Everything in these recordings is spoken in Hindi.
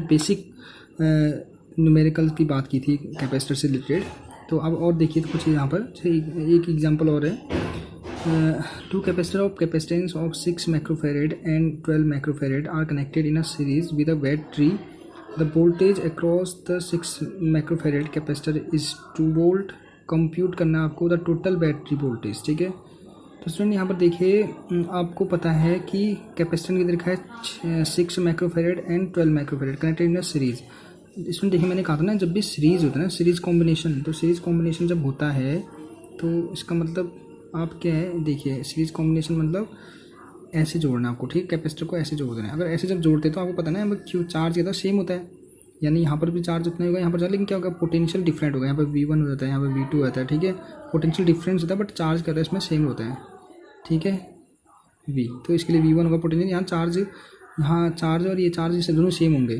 बेसिक न्यूमेरिकल की बात की थी कैपेसिटर से रिलेटेड। तो अब और देखिए तो कुछ यहाँ पर एक एग्जांपल और है। Two capacitor of capacitance of 6 microfarad and 12 microfarad are connected in a series with a battery. The voltage across the 6 microfarad capacitor is 2 volt. Compute करना आपको द टोटल बैटरी वोल्टेज। ठीक है, तो स्टूडेंट यहाँ पर देखिए आपको पता है कि कैपेसिटर की दीर्घ है 6 microfarad and 12 microfarad connected in a series. इसमें देखिए मैंने कहा था ना, जब भी सीरीज होता है ना, सीरीज कॉम्बिनेशन, तो सीरीज कॉम्बिनेशन जब होता है तो इसका मतलब आप क्या है, देखिए सीरीज कॉम्बिनेशन मतलब ऐसे जोड़ना आपको। ठीक, कैपेसिटर को ऐसे जोड़ देना है। अगर ऐसे जब जोड़ते तो आपको पता ना क्यों चार्ज कितना सेम होता है, यानी यहाँ पर भी चार्ज उतना ही होगा, यहाँ पर लेकिन क्या होगा, पोटेंशियल डिफरेंट होगा। यहाँ पर V1 हो जाता है, यहाँ पर V2 आता है। ठीक है, पोटेंशियल डिफरेंस होता है बट चार्ज करता है इसमें सेम होता है। ठीक है, V, तो इसके लिए V1 होगा पोटेंशियल। यहाँ चार्ज और ये चार्ज से दोनों सेम होंगे।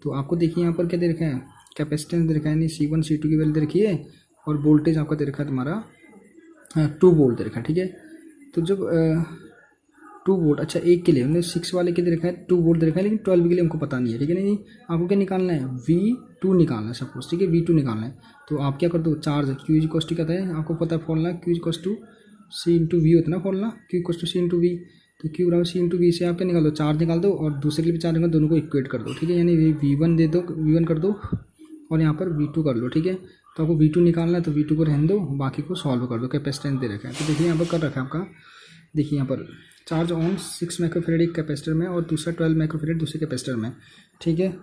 तो आपको देखिए यहाँ पर क्या दे रखा है, कैपेसिटेंस दे रखा है, यानी C1 C2 की वैल्यू दे रखी है, और वोल्टेज आपका दे रखा है तुम्हारा 2 वोल्ट दे रखा है। ठीक है, तो जब 2 वोल्ट, अच्छा एक के लिए हमने 6 वाले के दे रखा है 2 वोल्ट दे रखा है, लेकिन 12 के लिए हमको पता नहीं है। ठीक है, नहीं आपको क्या निकालना है, V2 निकालना है सपोज। ठीक है, V2 निकालना है, तो आप क्या कर दो, charge Q is equal to क्या है, आपको पता है formula, Q is equal to C into V होता है ना formula, Q equal to C into V. तो Q बराबर C इंटू वी से आप क्या निकाल दो, चार्ज निकाल दो, और दूसरे के लिए भी चार्ज निकाल, दोनों को इक्वेट कर दो। ठीक है, यानी V1 दे दो, V1 कर दो, और यहाँ पर V2 कर लो। ठीक है, तो आपको V2 निकालना है, तो V2 को रहने दो, बाकी को सॉल्व कर दो। कैपेसिटेंस दे रखा है, तो देखिए यहाँ पर कर रखा है आपका, देखिए यहाँ पर चार्ज ऑन 6 माइक्रोफैरेड एक कैपेसिटर में और दूसरा 12 माइक्रोफैरेड दूसरे कैपेसिटर में। ठीक है,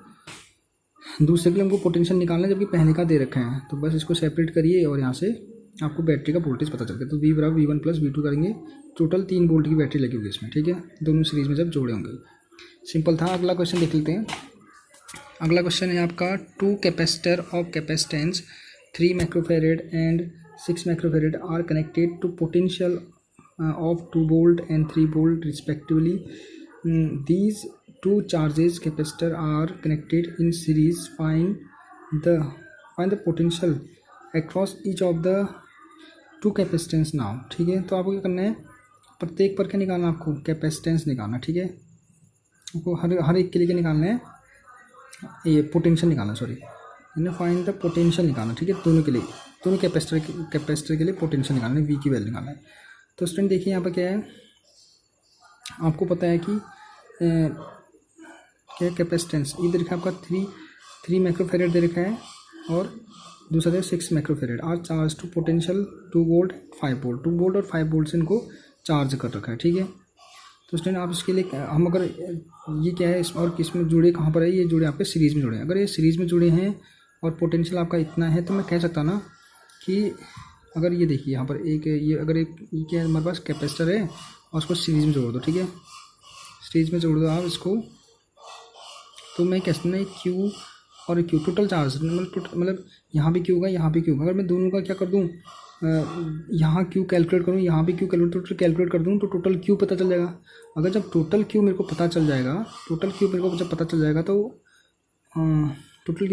दूसरे के लिए हमको पोटेंशियल निकालना है, जबकि पहले का दे रखा है, तो बस इसको सेपरेट करिए और यहाँ से आपको बैटरी का वोल्टेज पता चल गया। तो V बराबर V1 प्लस V2 करेंगे, टोटल 3 वोल्ट की बैटरी लगी होगी इसमें। ठीक है, दोनों सीरीज में जब जोड़े होंगे। सिंपल था। अगला क्वेश्चन देख लेते हैं। अगला क्वेश्चन है आपका, 2 capacitor of capacitance 3 microfarad and 6 microfarad are connected to potential of 2 volt and 3 volt respectively. These two charges capacitor are connected in series. Find the potential across each of the 2 capacitance now. ठीक है, तो आपको क्या करना है, प्रत्येक पर क्या निकालना है, आपको कैपेसिटेंस निकालना। ठीक है, आपको हर एक के लिए क्या निकालना है, ये पोटेंशियल निकालना, सॉरी, फाइंड द पोटेंशियल निकालना। ठीक है, दोनों के लिए, दोनों कैपेसिटर के लिए पोटेंशियल निकालना है, V की वैल्यू निकालना है। तो स्टूडेंट देखिए यहाँ पर क्या है, आपको पता है कि क्या कैपेसिटेंस इधर रखा है आपका 3 माइक्रोफैरेड दे रखा है, और दूसरा है 6 microfarad are charge to potential 2 volt 5 volt. 2 volt और 5 वोल्ट से इनको चार्ज कर रखा है। ठीक है, तो स्टूडेंट आप इसके लिए, हम अगर ये क्या है और किस में जुड़े, कहाँ पर है, ये जुड़े आपके सीरीज़ में जुड़े हैं। अगर ये सीरीज़ में जुड़े हैं और पोटेंशियल आपका इतना है, तो मैं कह सकता ना कि अगर ये देखिए यहाँ पर एक ये, अगर एक ये क्या है, हमारे पास कैपेसिटर है और उसको सीरीज में जोड़ दो। ठीक है, सीरीज में जोड़ दो आप इसको, तो मैं कह सकता हूँ Q और Q टोटल चार्ज, मतलब यहाँ भी Q होगा, यहाँ भी Q होगा। अगर मैं दोनों का क्या कर दूँ, यहाँ Q कैलकुलेट करूँ, यहाँ भी Q कैलकुलेट कर दूँ, तो टोटल Q पता चल जाएगा। अगर जब टोटल Q मेरे को पता चल जाएगा, तो टोटल Q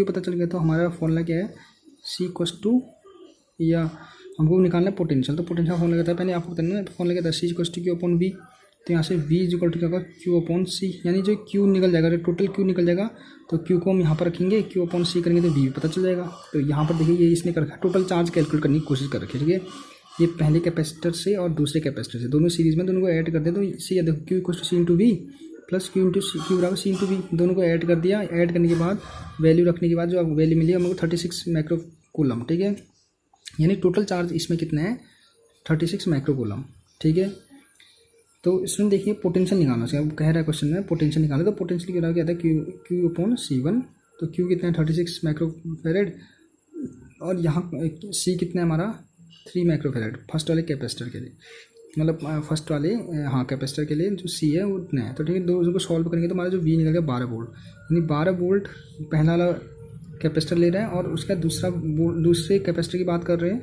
पता चल गया, तो हमारा फॉर्मूला क्या है, C इक्वल टू, या हमको निकालना है पोटेंशियल, तो पोटेंशियल फॉर्मूला कहता है, पहले आपको बताना है फॉर्मूला कहता है C equal to Q upon V। तो यहाँ से V इक्वल टू क्या होगा, Q अपॉन C, यानी जो Q निकल जाएगा, टोटल Q निकल जाएगा, तो Q को हम यहाँ पर रखेंगे, Q अपॉन C करेंगे तो V पता चल जाएगा। तो यहाँ पर देखिए ये इसने कर रखा है, टोटल चार्ज कैलकुलेट करने की कोशिश कर रखी है। ठीक है, ये पहले कैपेसिटर से और दूसरे कैपेसिटर से, दोनों सीरीज में, दोनों को ऐड कर दे, तो सी देखो Q equal to C into V plus Q बराबर C इंटू V, दोनों को ऐड कर दिया। ऐड करने के बाद वैल्यू रखने के बाद जो आपको वैल्यू मिली हमको 36 माइक्रो कूलम। ठीक है, यानी टोटल चार्ज इसमें कितना है, 36 माइक्रो कूलम। ठीक है, तो इसमें देखिए पोटेंशियल निकालना है, अब कह रहा है क्वेश्चन में पोटेंशियल निकालना, तो पोटेंशियल क्या था, Q अपॉन C1। तो Q कितना है, 36 माइक्रोफैरेड, और यहाँ C कितना है हमारा, 3 माइक्रोफैरेड फर्स्ट वाले कैपेसिटर के लिए, मतलब फर्स्ट वाले कैपेसिटर के लिए जो C है वो उतना है। तो ठीक है, दो को सॉल्व करेंगे तो हमारा जो V निकल गया 12 वोल्ट, यानी 12 वोल्ट पहला वाला कैपेसिटर ले रहा है, और उसका दूसरे कैपेसिटर की बात कर रहे हैं,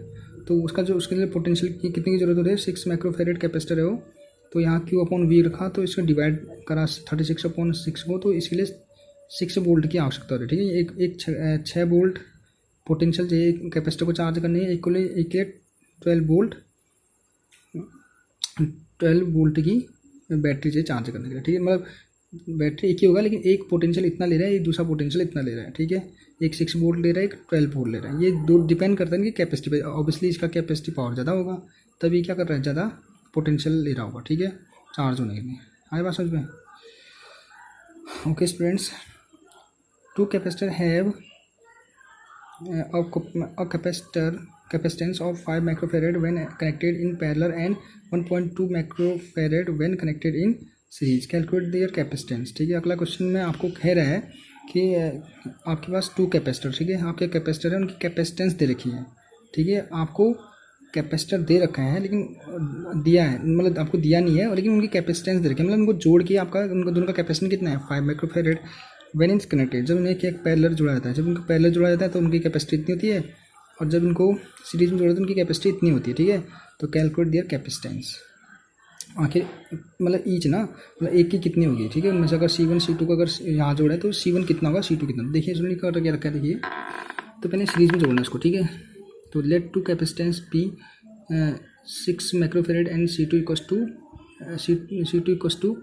तो उसका जो उसके लिए पोटेंशियल की कितने की जरूरत हो रही है, 6 माइक्रोफैरेड कैपेसिटर है वो, तो यहाँ Q अपॉन V रखा, तो इसको डिवाइड करा 36 अपॉन 6 को, तो इसके लिए 6 वोल्ट की आवश्यकता हो रही है। ठीक है, एक 6 वोल्ट पोटेंशियल चाहिए कैपेसिटर को चार्ज करने, एक के 12 वोल्ट की बैटरी चाहिए चार्ज करने के लिए। ठीक है, मतलब बैटरी एक ही होगा, लेकिन एक पोटेंशियल इतना ले रहा है, एक दूसरा पोटेंशियल इतना ले रहा है, ठीक है। एक 6 वोल्ट ले रहा है, एक 12 वोल्ट ले रहा है। ये दो डिपेंड करता है कि कैपेसिटी पे। ऑब्वियसली इसका कैपेसिटी पावर ज़्यादा होगा, तभी क्या कर रहा है, ज़्यादा पोटेंशियल ले रहा होगा, ठीक है, चार्ज होने के लिए। आए बात समझ में? Okay students, two capacitor have a capacitance of 5 microfarad when connected in parallel and 1.2 microfarad when connected in series. Calculate their capacitance, ठीक है। अगला क्वेश्चन में आपको कह रहा है कि आपके पास 2 कैपेसिटर, ठीक है, आपके कैपेसिटर है, उनकी कैपेसिटेंस दे रखी है, ठीक है। आपको कैपेसिटर दे रखा है, लेकिन दिया है, मतलब आपको दिया नहीं है, लेकिन उनकी कैपेसिटेंस दे रखी है, मतलब उनको जोड़ के आपका उनका दोनों का कैपेसिटेंस कितना है, 5 माइक्रोफेरेड व्हेन इट्स कनेक्टेड। जब उन्हें एक पैरेलल जोड़ा जाता है, जब उनको पैरेलल जोड़ा जाता है तो उनकी कैपेसिटी इतनी होती है, और जब इनको सीरीज में जोड़ा जाता है तो उनकी कैपेसिटी इतनी होती है, ठीक है। तो कैलकुलेट देयर कैपेसिटेंस, आखिर मतलब ईच ना, मतलब एक की कितनी होगी, ठीक है। उनमें से अगर C1 C2 को अगर यहाँ जोड़ा है तो C1 कितना होगा, C2 कितना। देखिए इसमें क्या रखा है, देखिए तो पहले सीरीज में जोड़ना है इसको, ठीक है। तो let two capacitance P 6 microfarad and C2 equals to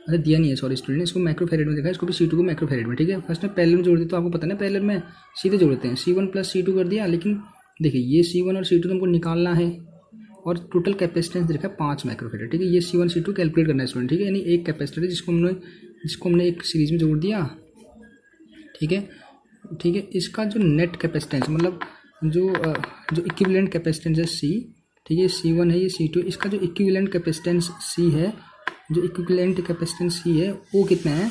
अच्छा दिया नहीं है, सॉरी स्टूडेंट, इसको माइक्रोफेरेड में देखा है, इसको भी C2 को माइक्रोफेरेड में, ठीक है। फर्स्ट में पैरेलल में जोड़ दिया, तो आपको पता है पैरेलल में सीधे जोड़ते हैं, C1 प्लस C2 कर दिया, लेकिन देखिए ये C1 और C2 तुमको निकालना है, और टोटल कैपेसिटेंस देखा है 5 माइक्रोफेरेड, ठीक है। ये C1 C2 कैलकुलेट करना है स्टूडेंट, ठीक है। यानी एक कैपेसिटर है जिसको हमने एक सीरीज में जोड़ दिया, ठीक है, ठीक है। इसका जो नेट कैपेसिटेंस, मतलब जो इक्विवेलेंट कैपेसिटेंस है C, ठीक है, C1 है, ये C2, इसका जो इक्विवेलेंट कैपेसिटेंस C है, जो इक्विवेलेंट कैपेसिटेंस C है वो कितना है,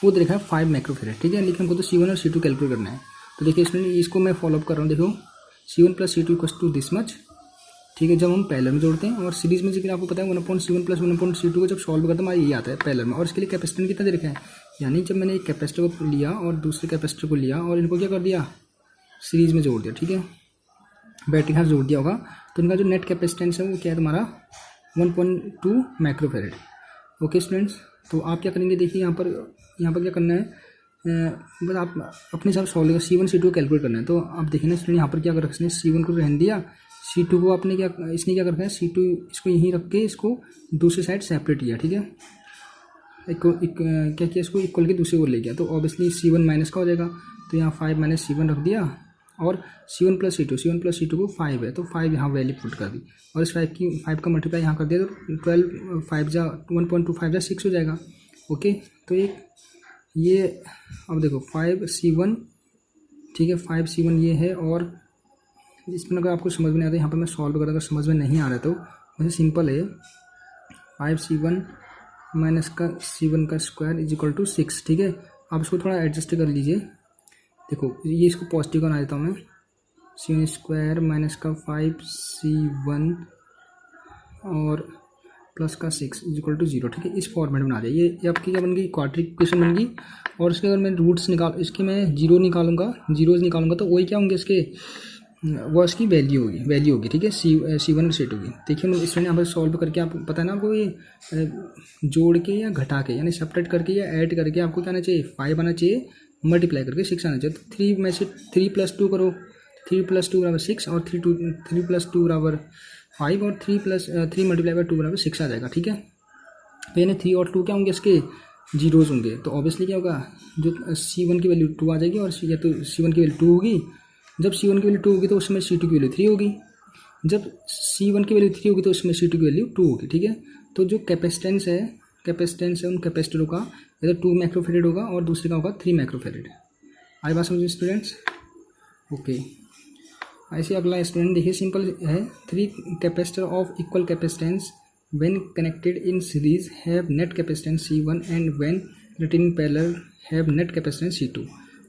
वो देखा है 5 माइक्रोफेरेड, ठीक है। लेकिन हमको तो C1 और C2 कैलकुलेट करना है। तो देखिए इसमें इसको मैं फॉलोअप कर रहा हूँ, देखो C1 plus C2 equals to this much, ठीक है। जब हम पैरेलल में जोड़ते हैं और सीरीज में, जिक्र आपको पता है 1/C1 प्लस 1/C2 को जब सॉल्व करते हैं हमारा ये आता है पैरेलल में, और इसके लिए कैपेसिटेंस कितना दे रखा है, यानी जब मैंने एक कैपेसिटर को लिया और दूसरे कैपेसिटर को लिया और इनको क्या कर दिया, सीरीज में जोड़ दिया, ठीक है, बैटरी हाथ जोड़ दिया होगा, तो इनका जो नेट कैपेसिटेंस है वो क्या है तुम्हारा 1.2 माइक्रोफेरेड। ओके स्टूडेंट्स, तो आप क्या करेंगे, देखिए यहाँ पर क्या करना है, बस आप अपने हिसाब से सॉल्व करेंगे, C1 C2 को कैलकुलेट करना है। तो आप देखिए ना स्टूडेंट, यहाँ पर क्या कर रखा है, C1 को रहने दिया, C2 को आपने इसने क्या कर रखा है, C2 इसको यहीं रख के इसको दूसरी साइड सेपरेट किया, ठीक है। क्या किया, इसको इक्वल के दूसरे को ले गया, तो ऑब्वियसली C1 माइनस का हो जाएगा, तो यहाँ 5 माइनस C1 रख दिया, और C1 प्लस C2 को 5 है, तो 5 यहाँ वैल्यू पुट कर दी, और इस 5 का मल्टीप्लाई यहाँ कर दिया, तो 12 5 जा 1.25 जा 6 हो जाएगा। ओके, तो ये अब देखो 5C1, ठीक है, 5C1 ये है, और इसमें अगर आपको समझ में नहीं आता, यहाँ पर मैं सॉल्व कर, अगर समझ में नहीं आ रहा है तो वैसे सिंपल है, 5C1 माइनस का C1 का स्क्वायर इज इक्वल टू 6, ठीक है। आप इसको थोड़ा एडजस्ट कर लीजिए, देखो ये इसको पॉजिटिव बना देता हूँ मैं, C1 स्क्वायर माइनस का 5C1 और प्लस का 6 इज इक्वल टू 0, ठीक है। इस फॉर्मेट में बना दिया, ये आपकी क्या बन गई, क्वाड्रेटिक इक्वेशन बन गई। और इसके अगर मैं रूट्स इसके मैं जीरोज निकालूंगा तो वही क्या होंगे इसके, वो इसकी वैल्यू होगी, ठीक है, C1 और C2 की। देखिए मैं इसमें यहाँ पर सॉल्व करके, आप पता है ना आपको, ये जोड़ के या घटा के, यानी सेपरेट करके या ऐड करके आपको क्या आना चाहिए, 5 आना चाहिए, मल्टीप्लाई करके 6 आना चाहिए। तो 3 में से 3 + 2 करो, 3 + 2 बराबर 6, और 3 + 2 बराबर 5, और 3 × 2 बराबर 6 आ जाएगा, ठीक है। तो यानी 3 और 2 क्या होंगे, इसके जीरोज होंगे, तो ऑब्वियसली क्या होगा, जो C1 की वैल्यू 2 आ जाएगी, और या तो C1 की वैल्यू 2 होगी, जब C1 की वैल्यू 2 होगी तो उस समय C2 की वैल्यू 3 होगी, जब C1 की वैल्यू 3 होगी तो उसमें C2 की वैल्यू 2 होगी, ठीक है। तो जो कैपेसिटेंस है उन कैपेसिटरों का या तो 2 माइक्रोफेरेड होगा और दूसरे का होगा 3 माइक्रोफेरेड। आई बात समझिए स्टूडेंट्स, ओके। ऐसे अगला स्टूडेंट देखिए, सिंपल है, 3 capacitor of equal capacitance when connected in series have net capacitance C1 and when written in parallel have net capacitance C2.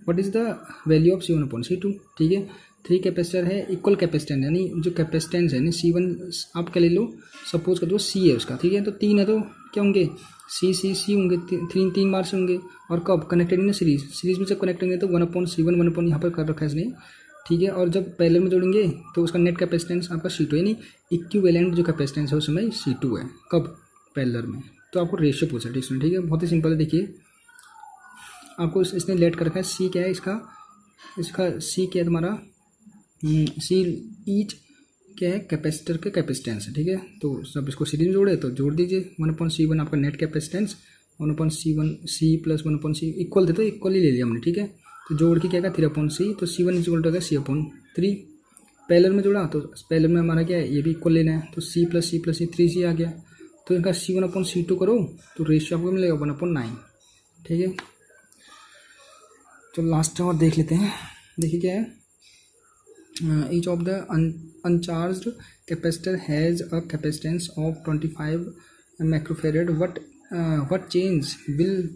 What is the value of C1 upon C2, ठीक है। 3 कैपेसिटर है, इक्वल कैपेसिटेंस, यानी जो कैपेसिटेंस है, C1 आप क्या ले लो, सपोज कर दो C है उसका, ठीक है। तो 3 है तो क्या होंगे, C होंगे, 3 बार से होंगे, और कब कनेक्टेड इन सीरीज में जब कनेक्ट होंगे तो 1/C1 1 यहाँ पर कर रखा है इसने, ठीक है। और जब पैरेलल में जोड़ेंगे तो उसका नेट कैपेसिटेंस आपका C2, यानी इक्विवेलेंट जो कैपेसिटेंस है उसमें C2 है, कब, पैरेलल में। तो आपको रेशियो पूछा है, ठीक है, बहुत ही सिंपल है। देखिए आपको इसने लेट कर रखा है, C क्या है इसका C क्या है तुम्हारा, C ईच क्या है, कैपेसिटर के कैपेसिटेंस है, ठीक है। तो सब इसको सीरीज में जोड़े तो जोड़ दीजिए, 1/C1 आपका net capacitance, 1/C plus 1/C equal थे तो इक्वल ही ले लिया हमने, ठीक है। तो जोड़ के क्या क्या 3/C, तो C1 equal to C/3। Parallel में जोड़ा तो पैरेलल में हमारा क्या है, ये भी इक्वल लेना है, तो C प्लस C 3C आ गया। तो इनका C1/C2 करो तो रेशियो आपको मिलेगा 1/9, ठीक है। तो लास्ट और देख लेते हैं। देखिए क्या है, each of the uncharged capacitor has a capacitance of 25 microfarad. What change will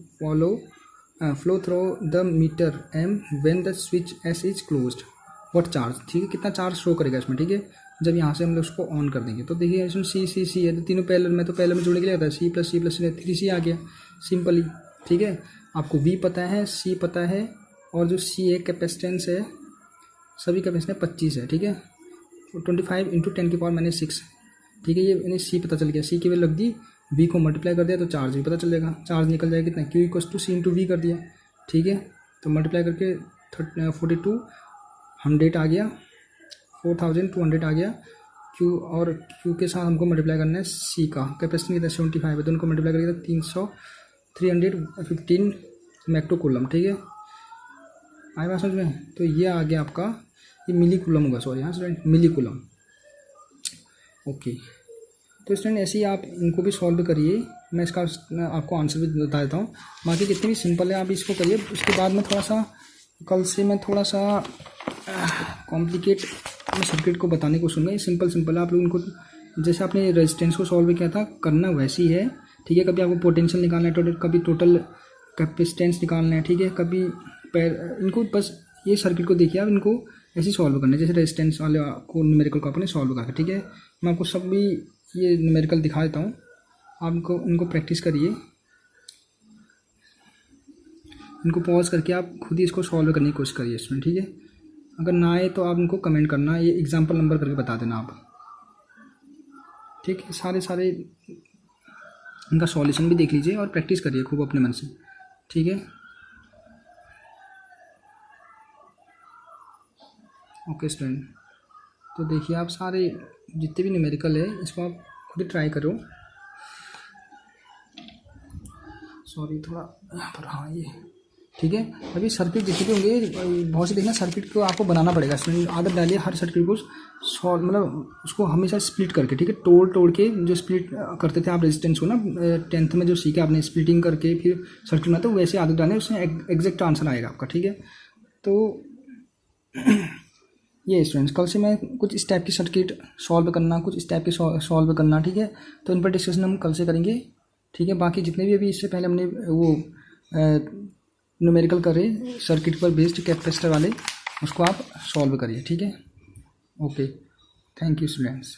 flow through the meter M when the switch S is closed? What charge, ठीक है, कितना चार्ज शो करेगा इसमें, ठीक है, जब यहाँ से हम लोग उसको ऑन कर देंगे। तो देखिए इसमें C है, तो तीनों पैरेलल में, तो पैरेलल में जोड़ने के लिए आता है C plus C plus 3C आ गया सिंपली, ठीक है। आपको V पता है, C पता है, और जो C है कैपेसिटेंस है, सभी कैपेसिटेंस 25 है, ठीक है। 25 × 10⁻⁶, ठीक है। ये C पता चल गया, C की वैल्यू लग दी, V को मल्टीप्लाई कर दिया तो चार्ज भी पता चलेगा, चार्ज निकल जाएगा कितना, Q = C × V कर दिया, ठीक है। तो मल्टीप्लाई करके 4200 आ गया, 4200 आ गया। Q और Q के साथ हमको मल्टीप्लाई करना है C का, कैपेसिटी कितना 75 है, तो उनको मल्टीप्लाई करेगा 315 माइक्रोकूलम, ठीक है। आए बात समझ में। तो ये आ गया आपका, ये मिलीकूलम होगा, सॉरी हाँ स्टूडेंट, मिलीकूलम, ओके। तो स्टूडेंट ऐसे ही आप इनको भी सॉल्व करिए, मैं इसका आपको आंसर भी बता देता हूँ। बाकी जितने भी सिंपल है आप इसको करिए। उसके बाद में थोड़ा सा कल से मैं थोड़ा सा कॉम्प्लिकेट सर्किट को बताने की कोशिश करूँगा। सिंपल है, आप लोग इनको जैसे आपने रेजिस्टेंस को सॉल्व किया था करना वैसे ही है, ठीक है। कभी आपको पोटेंशियल निकालना है, कभी टोटल कैपेसिटेंस निकालना है, ठीक है, कभी इनको बस ये सर्किट को देखिए आप, इनको ऐसे सॉल्व करना है जैसे रेजिस्टेंस वाले को न्यूमेरिकल को आपने सॉल्व करा, ठीक है। मैं आपको सब भी ये न्यूमेरिकल दिखा देता हूँ, आप इनको प्रैक्टिस करिए, इनको पॉज करके आप खुद ही इसको सॉल्व करने की कोशिश करिए इसमें, ठीक है। अगर ना आए तो आप इनको कमेंट करना, ये एग्जाम्पल नंबर करके बता देना आप, ठीक है। सारे इनका सॉल्यूशन भी देख लीजिए और प्रैक्टिस करिए खूब अपने मन से, ठीक है। ओके स्टूडेंट, तो देखिए आप सारे जितने भी न्यूमेरिकल है इसको आप खुद ट्राई करो। सॉरी थोड़ा यहाँ पर, हाँ ये ठीक है। अभी सर्किट जितने भी होंगे बहुत से देखना, सर्किट को आपको बनाना पड़ेगा स्टूडेंट, आदत डालिए हर सर्किट को सॉल्व, मतलब उसको हमेशा स्प्लिट करके, ठीक है, तोड़ के जो स्प्लिट करते थे आप रेजिस्टेंस को ना 10th में जो सीखे आपने स्प्लिटिंग करके फिर सर्किट में, तो वैसे आदत डालें, उसमें एग्जैक्ट आंसर आएगा आपका, ठीक है। तो ये स्टूडेंट्स कल से मैं कुछ इस टाइप की सर्किट सॉल्व करना, कुछ इस टाइप के सॉल्व करना, ठीक है। तो इन पर डिस्कशन हम कल से करेंगे, ठीक है। बाकी जितने भी अभी इससे पहले हमने वो न्यूमेरिकल करे सर्किट पर बेस्ड कैपेसिटर वाले, उसको आप सॉल्व करिए, ठीक है। Okay, thank you students.